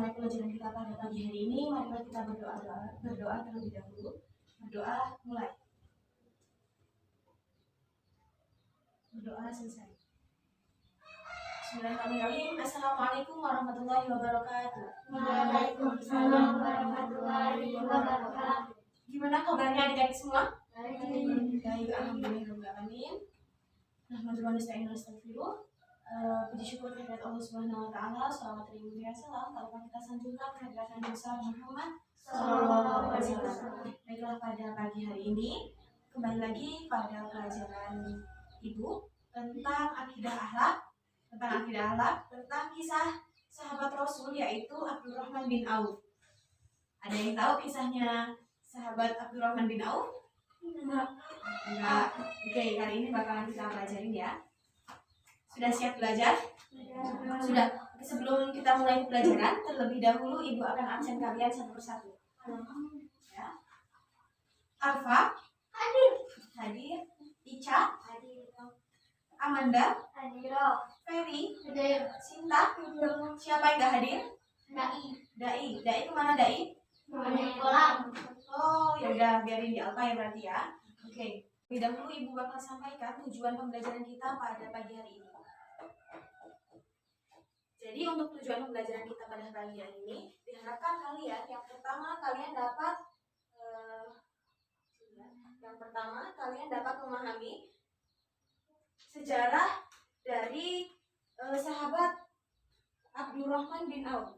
memulai pelajaran kita pada pagi hari ini, marilah kita berdoa terlebih dahulu. Berdoa mulai. Berdoa selesai. Bismillahirrahmanirrahim. Assalamualaikum warahmatullahi wabarakatuh. Waalaikumsalam warahmatullahi wabarakatuh. Gimana kabarnya adik-adik semua? Baik. Alhamdulillahirrahmanirrahim. Alhamdulillah nasta'inu. Puji syukur kehadirat Allah Subhanahu wa taala, salawat dan salam kalau kita sanjungkan kehadirat Nabi Muhammad sallallahu alaihi wasallam. Baiklah, pada pagi hari ini kembali lagi pada pelajaran Ibu tentang akidah akhlak, tentang kisah sahabat Rasul yaitu Abdurrahman bin Auf. Ada yang tahu kisahnya sahabat Abdurrahman bin Auf? Enggak. Oke, kali ini bakalan kita pelajarin ya. Sudah siap belajar? Sudah. Sebelum kita mulai pelajaran, terlebih dahulu Ibu akan absen kalian satu persatu. Ya. Alfa hadir. Ica Hadir. Amanda Hadir. Ferry Hadir. Sinta. Siapa yang gak hadir? Dai kemana Dai? Kolam. Oh ya udah, biarin di Alfa ya berarti ya. Oke. Lebih dahulu Ibu bakal sampaikan tujuan pembelajaran kita pada pagi hari ini. Jadi untuk tujuan pembelajaran kita pada pagi hari ini, diharapkan kalian yang pertama kalian dapat memahami sejarah dari sahabat Abdurrahman bin Auf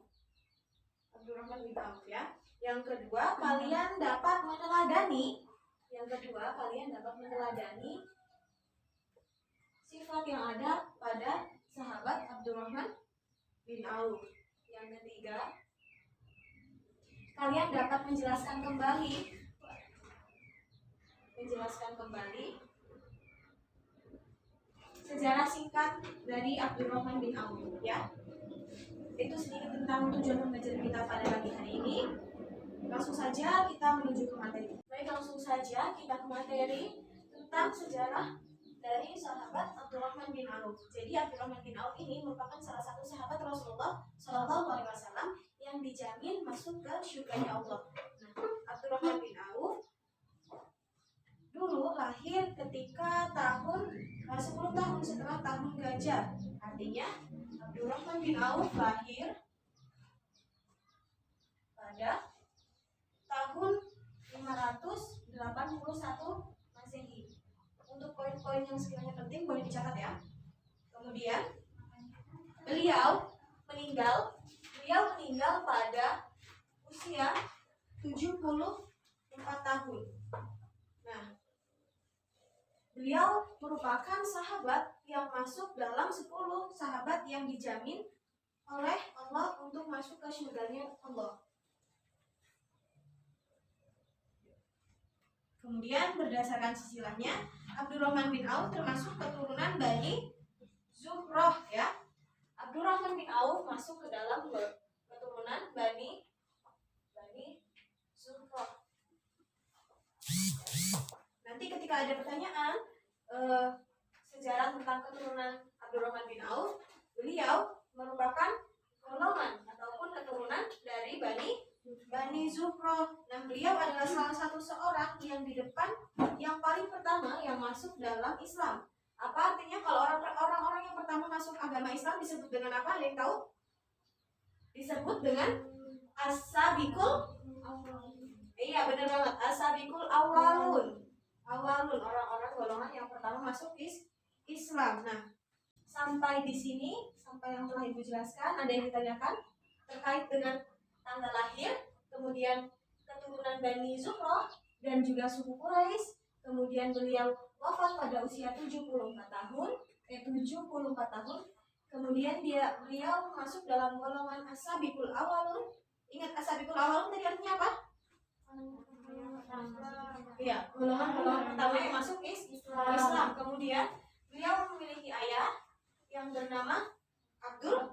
ya. Yang kedua, kalian dapat meneladani sifat yang ada pada sahabat Abdurrahman bin Auf. Yang ketiga, kalian dapat menjelaskan kembali sejarah singkat dari Abdurrahman bin Auf ya. Itu sedikit tentang tujuan pembelajaran kita pada pagi hari ini. Langsung saja kita menuju ke materi. Baik, langsung saja kita ke materi tentang sejarah dari sahabat Abdurrahman bin Auf. Jadi Abdurrahman bin Auf ini merupakan salah satu sahabat Rasulullah Shallallahu Alaihi Wasallam yang dijamin masuk ke surganya Allah. Nah, Abdurrahman bin Auf dulu lahir ketika 10 tahun setelah tahun gajah. Artinya Abdurrahman bin Auf lahir pada tahun 581 Masehi. Untuk poin-poin yang sekiranya penting boleh dicatat ya. Kemudian beliau meninggal pada usia 74 tahun. Nah, beliau merupakan sahabat yang masuk dalam 10 sahabat yang dijamin oleh Allah untuk masuk ke surganya Allah. Kemudian berdasarkan silsilahnya, Abdurrahman bin Auf termasuk keturunan Bani Zuhroh ya. Abdurrahman bin Auf masuk ke dalam keturunan Bani Zuhroh. Nanti ketika ada pertanyaan sejarah tentang keturunan Abdurrahman bin Auf, beliau merupakan golongan ataupun keturunan dari Bani Zuhroh. Nah, beliau adalah salah satu seorang yang di depan, yang paling pertama yang masuk dalam Islam. Apa artinya kalau orang-orang yang pertama masuk agama Islam disebut dengan apa? Ada yang tahu? Disebut dengan as-sabiqul. Iya, benar banget. As-sabiqul awalun. Orang-orang golongan yang pertama masuk Islam. Nah, sampai di sini, sampai yang telah Ibu jelaskan, ada yang ditanyakan terkait dengan tanggal lahir, kemudian keturunan Bani Zuhroh dan juga suku Quraisy. Kemudian beliau wafat pada usia 74 tahun. Kemudian beliau masuk dalam golongan as-sabiqul awalun. Ingat as-sabiqul awalun tadi artinya apa? Iya, golongan pertama yang masuk Islam. Kemudian beliau memiliki ayah yang bernama Abdul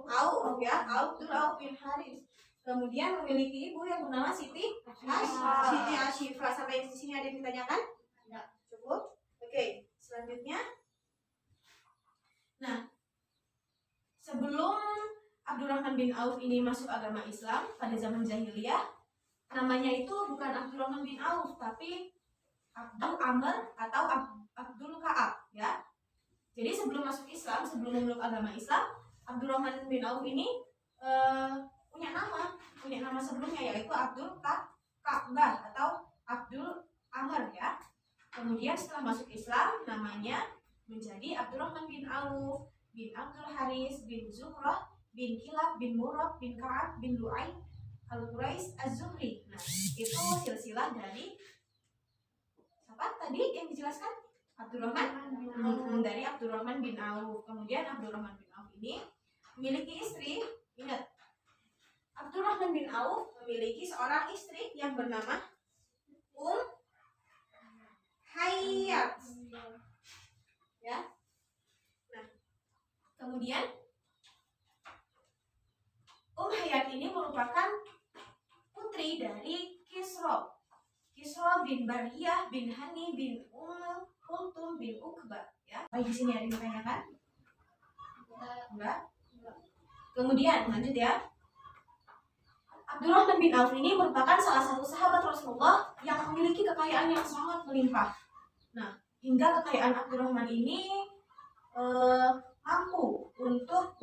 Auf bin Haris. Kemudian memiliki ibu yang bernama Siti Ashifah. Sampai di sini ada yang ditanyakan? Tidak. Cukup? Oke, selanjutnya. Nah, sebelum Abdurrahman bin Auf ini masuk agama Islam pada zaman jahiliyah, namanya itu bukan Abdurrahman bin Auf, tapi Abdul Amr atau Abdul Ka'ab ya. Jadi sebelum masuk Islam, sebelum memeluk agama Islam, Abdurrahman bin Auf ini punya nama sebelumnya, yaitu Abdul Ka'bah atau Abdul Amr ya. Kemudian setelah masuk Islam, namanya menjadi Abdurrahman bin Auf bin Abdul Haris bin Zuhrah bin Kilab bin Murrah bin Ka'ab bin Lu'ay al-Quraish az-Zuhri. Nah, itu silsilah dari siapa tadi yang dijelaskan? Abdurrahman dari Abdurrahman bin Auf. Kemudian Abdurrahman bin Auf ini memiliki istri. Ingat, Abdurrahman bin Auf memiliki seorang istri yang bernama Hayat. Ya. Nah, kemudian Hayat ini merupakan putri dari Kisra bin Bariyah bin Hani bin Kultum bin Uqbah ya. Baik, di sini ada yang ditanyakan? Enggak. Kemudian lanjut ya. Abdurrahman bin Auf ini merupakan salah satu sahabat Rasulullah yang memiliki kekayaan yang sangat melimpah. Nah, hingga kekayaan Abdurrahman ini mampu untuk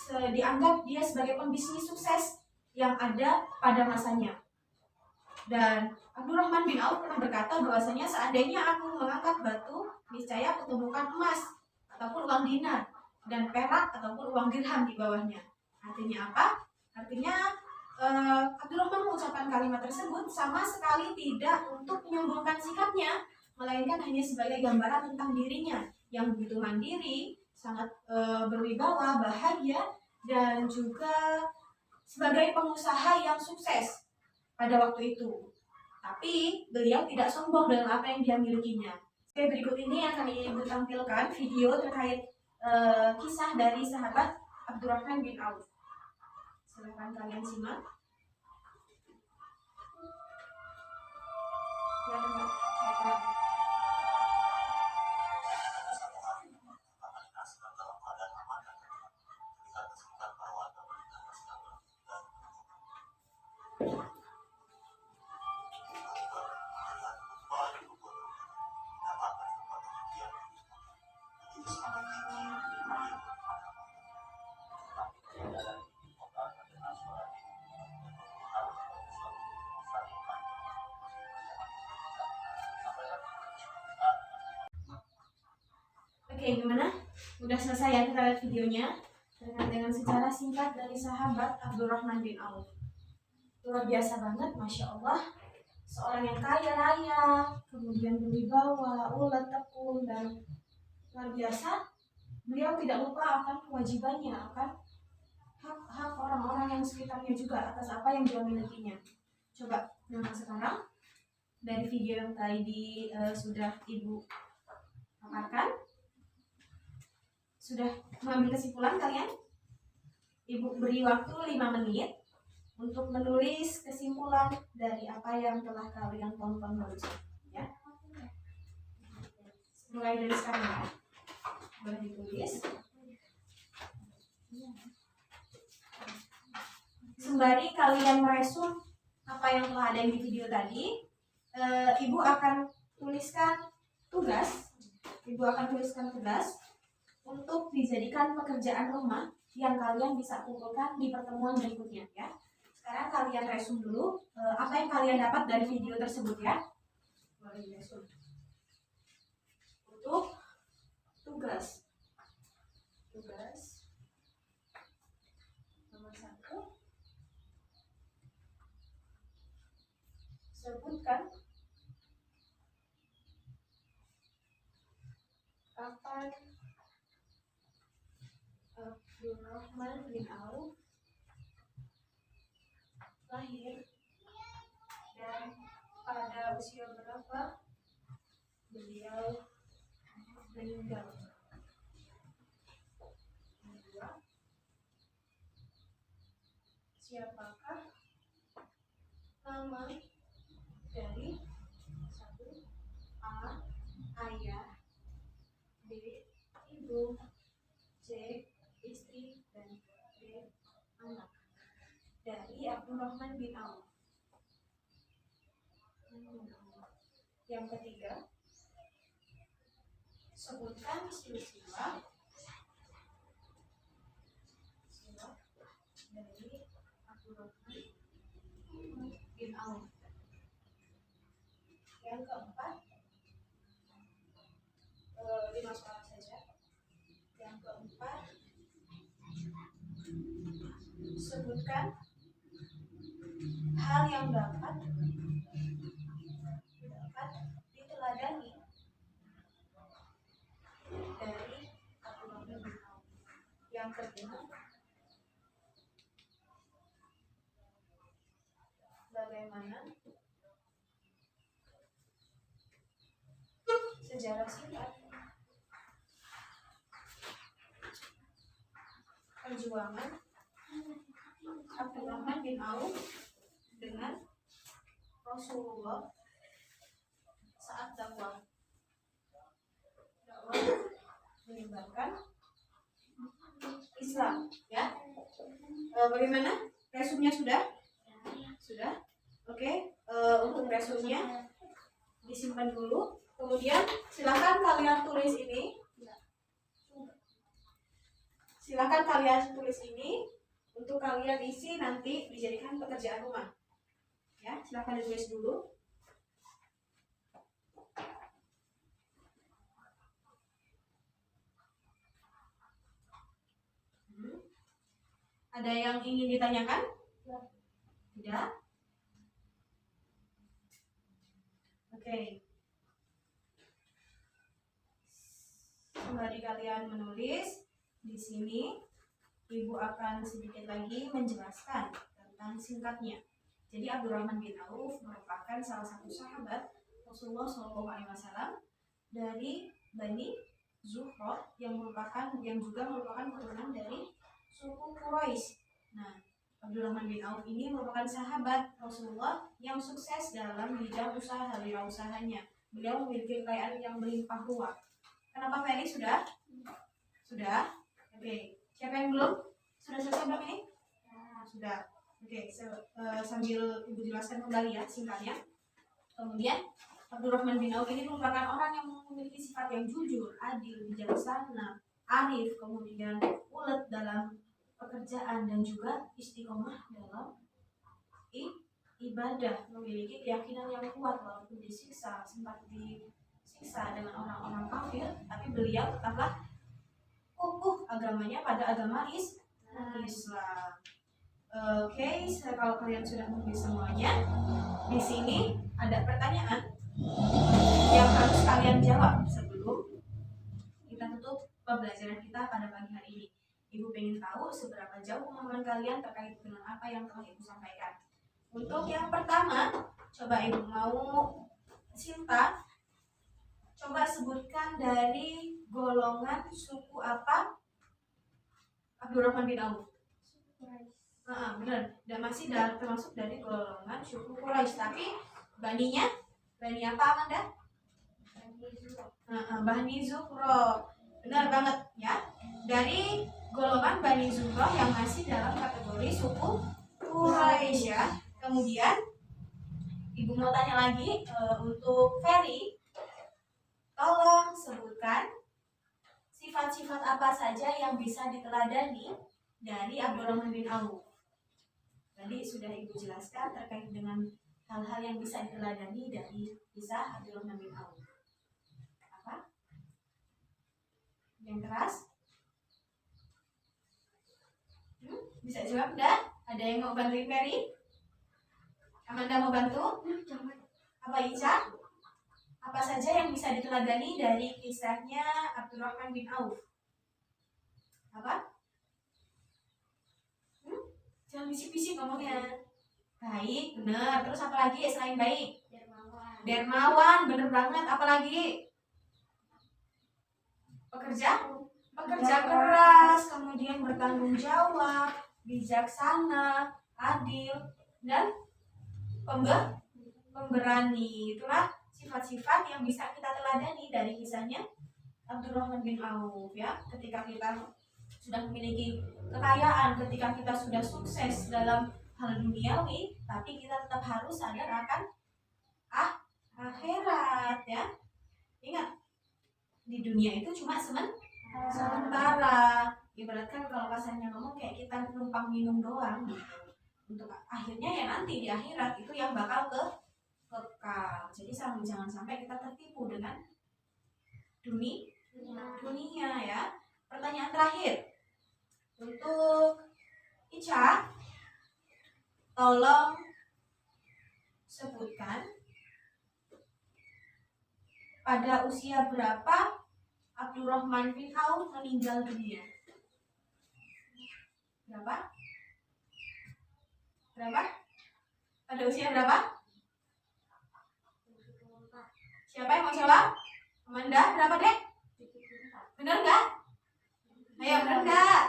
dianggap dia sebagai pembisnis sukses yang ada pada masanya. Dan Abdurrahman bin Auf pernah berkata bahwasanya seandainya aku mengangkat batu, niscaya aku temukan emas ataupun uang dinar dan perak ataupun uang dirham di bawahnya. Artinya apa? Artinya Abdurrahman mengucapkan kalimat tersebut sama sekali tidak untuk menyombongkan sikapnya, melainkan hanya sebagai gambaran tentang dirinya yang begitu mandiri, sangat berwibawa, bahagia, dan juga sebagai pengusaha yang sukses pada waktu itu. Tapi beliau tidak sombong dengan apa yang dia milikinya. Oke, berikut ini akan ibu tampilkan video terkait kisah dari sahabat Abdurrahman bin Auf. Silakan kalian simak. Ya, Mbak. Oke, gimana? Udah selesai ya kita lihat videonya terkait dengan sejarah singkat dari sahabat Abdurrahman bin Auf. Luar biasa banget, Masya Allah. Seorang yang kaya raya, kemudian berwibawa, ulet tekun, dan luar biasa. Beliau tidak lupa akan kewajibannya, akan hak-hak orang-orang yang sekitarnya juga atas apa yang dia milikinya. Coba nonton sekarang dari video yang tadi sudah Ibu paparkan. Sudah mengambil kesimpulan kalian? Ibu beri waktu 5 menit untuk menulis kesimpulan dari apa yang telah kalian tonton barusan, ya. Mulai dari sekarang ya. Boleh ditulis. Sembari kalian meresum apa yang telah ada di video tadi, Ibu akan tuliskan tugas. Ibu akan tuliskan tugas untuk dijadikan pekerjaan rumah yang kalian bisa kumpulkan di pertemuan berikutnya ya. Sekarang kalian resum dulu apa yang kalian dapat dari video tersebut ya. Boleh resum. Untuk tugas nomor 1, sebutkan kapan Abdurrahman bin Auf lahir dan pada usia berapa beliau meninggal. Kedua, siapakah nama dari 1. A. Ayah, B. Ibu, C. Istri, dan D. dari Abdurrahman bin Auf. Yang ketiga, sebutkan istilah dari Abdurrahman bin Auf. Yang keempat, 5 soal saja. Yang keempat, sebutkan hal yang dapat diteladani dari Abdurrahman bin Auf. Yang kelima, bagaimana sejarah singkat perjuangan Abdurrahman bin Auf dengan Rasulullah saat dakwah menyebarkan Islam, ya. Bagaimana? Resumnya sudah? Sudah? Oke. Untuk resumnya disimpan dulu. Kemudian silakan kalian tulis ini. Silakan kalian tulis ini untuk kalian isi nanti dijadikan pekerjaan rumah. Ya, silakan ditulis dulu. Ada yang ingin ditanyakan? Tidak? Oke. Sembari kalian menulis, di sini Ibu akan sedikit lagi menjelaskan tentang singkatnya. Jadi Abdurrahman bin Auf merupakan salah satu sahabat Rasulullah SAW dari Bani Zuhra yang juga merupakan keturunan dari suku Quraisy. Nah, Abdurrahman bin Auf ini merupakan sahabat Rasulullah yang sukses dalam bidang usahanya. Beliau memiliki kekayaan yang berlimpah ruah. Kenapa Ferry sudah? Sudah? Oke. Siapa yang belum? Sudah selesai belum ini? Sudah. Oke. Sambil Ibu jelaskan kembali ya singkatnya. Kemudian Abdurrahman bin Auf ini merupakan orang yang memiliki sifat yang jujur, adil, bijaksana, arif, kemudian ulet dalam pekerjaan dan juga istiqomah dalam ibadah, memiliki keyakinan yang kuat walaupun sempat disiksa dengan orang-orang kafir, tapi beliau tetaplah kokoh agamanya pada agama Islam. Oke, kalau kalian sudah menulis semuanya, di sini ada pertanyaan yang harus kalian jawab sebelum kita tutup pembelajaran kita pada pagi hari ini. Ibu pengen tahu seberapa jauh pemahaman kalian terkait dengan apa yang telah Ibu sampaikan. Untuk yang pertama, coba Ibu mau Sinta, coba sebutkan dari golongan suku apa Abdurrahman bin Auf. Benar, dan masih termasuk dari golongan suku Quraisy, tapi Bani apa Amanda? Bani Zuhra. Benar banget ya. Dari golongan Bani Zuhra yang masih dalam kategori suku Quraisy ya. Kemudian Ibu mau tanya lagi untuk Ferry, tolong sebutkan sifat-sifat apa saja yang bisa diteladani dari Abdurrahman bin Auf. Tadi sudah Ibu jelaskan terkait dengan hal-hal yang bisa diteladani dari kisah Abdurrahman bin Auf. Apa? Yang keras? Bisa jawab enggak? Ada yang mau bantuin Ferry? Amanda mau bantu? Apa Ica? Apa saja yang bisa diteladani dari kisahnya Abdurrahman bin Auf? Apa? Jangan bisik-bisik ngomongnya. Baik, benar. Terus apa lagi selain baik? Dermawan, bener banget. Apa lagi? Pekerja keras, kemudian bertanggung jawab, bijaksana, adil, dan pemberani. Itulah sifat-sifat yang bisa kita teladani dari kisahnya Abdurrahman bin Auf ya. Ketika kita sudah memiliki kekayaan, ketika kita sudah sukses dalam hal duniawi, tapi kita tetap harus sadar akan akhirat ya. Ingat, di dunia itu cuma sementara. Ibaratkan kalau kasarnya ngomong kayak kita numpang minum doang gitu. Untuk akhirnya ya nanti di akhirat itu yang bakal kekal. Jadi jangan sampai kita tertipu dengan dunia ya. Pertanyaan terakhir untuk Ica, tolong sebutkan pada usia berapa Abdurrahman bin Auf meninggal dunia? Berapa? Pada usia berapa? Siapa yang mau jawab? Amanda, berapa deh? Bener nggak? Ayo, bener nggak?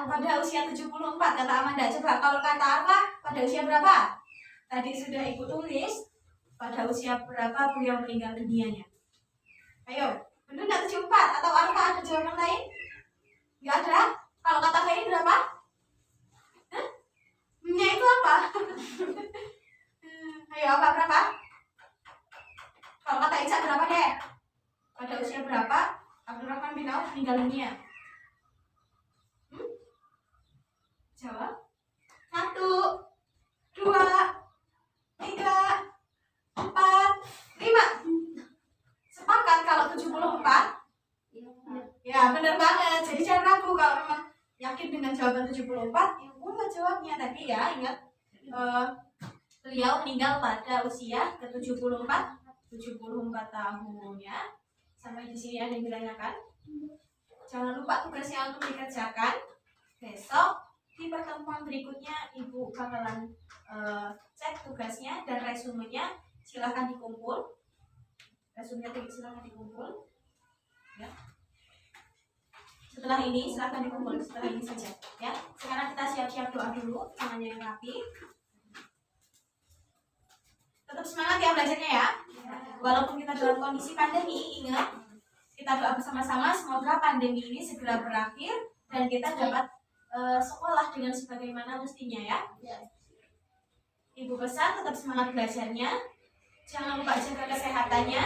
Pada usia 74 kata Amanda. Coba kalau kata Arfa, pada usia berapa? Tadi sudah Ibu tulis. Pada usia berapa beliau meninggal dunianya? Ayo, bener nggak 74? Atau Arfa ada jawaban lain? Nggak ada? Kalau kata Ferry berapa? Nya itu apa? Ayo, apa berapa? Kalau kata Ica berapa deh? Pada usia berapa Abdurrahman bin Auf meninggal dunia? Jawab. 1, 2, 3, 4, 5. Sepakat kalau 74? Ya, benar banget. Jadi jangan ragu kalau memang yakin dengan jawaban 74, Ibu nggak jawabnya. Tapi ya ingat, beliau meninggal pada usia ke-74 tahun ya. Sampai di sini ada yang ditanyakan? Jangan lupa tugasnya untuk dikerjakan. Besok di pertemuan berikutnya Ibu bakalan cek tugasnya dan resumenya silahkan dikumpul. Silahkan dikumpul ya. Setelah ini silahkan dikumpul, setelah ini saja ya. Sekarang kita siap-siap doa dulu, tangannya yang rapi. Tetap semangat ya belajarnya ya. Walaupun kita dalam kondisi pandemi, ingat kita doa bersama-sama semoga pandemi ini segera berakhir dan kita dapat sekolah dengan sebagaimana mestinya ya. Ibu pesan tetap semangat belajarnya. Jangan lupa jaga kesehatannya.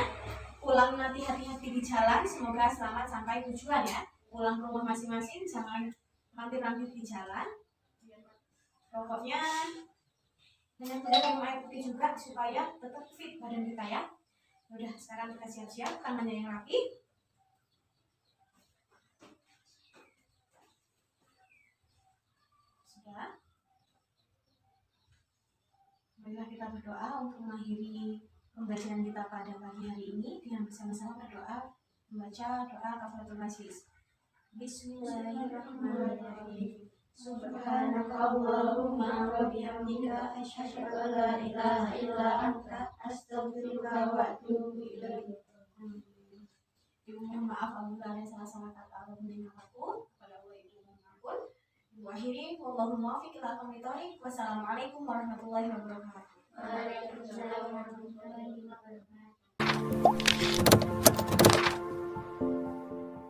Pulang nanti hati-hati di jalan. Semoga selamat sampai tujuan ya. Pulang ke rumah masing-masing, jangan mampir-mampir di jalan. Pokoknya banyak-banyak minum air putih juga supaya tetap fit badan kita ya. Udah, sekarang kita siap-siap, tangannya yang rapi. Sudah. Marilah kita berdoa untuk mengakhiri pembacaan kita pada pagi hari ini dengan bersama-sama berdoa membaca doa kafaratul majlis. Bismillahirrahmanirrahim. Subhanakallahumma wa bihamdika asyhadu an la ilaha illa anta astaghfiruka wa atubu ilaik. Ibu mohon maaf apabila ada salah-salah kata atau mendengar aku. Kepada Allah Ibu mohon ampun. Ibu akhiri, wallahu muwaffiq ila aqwamit thoriq. Wassalamualaikum warahmatullahi wabarakatuh. Waalaikumsalam warahmatullahi wabarakatuh.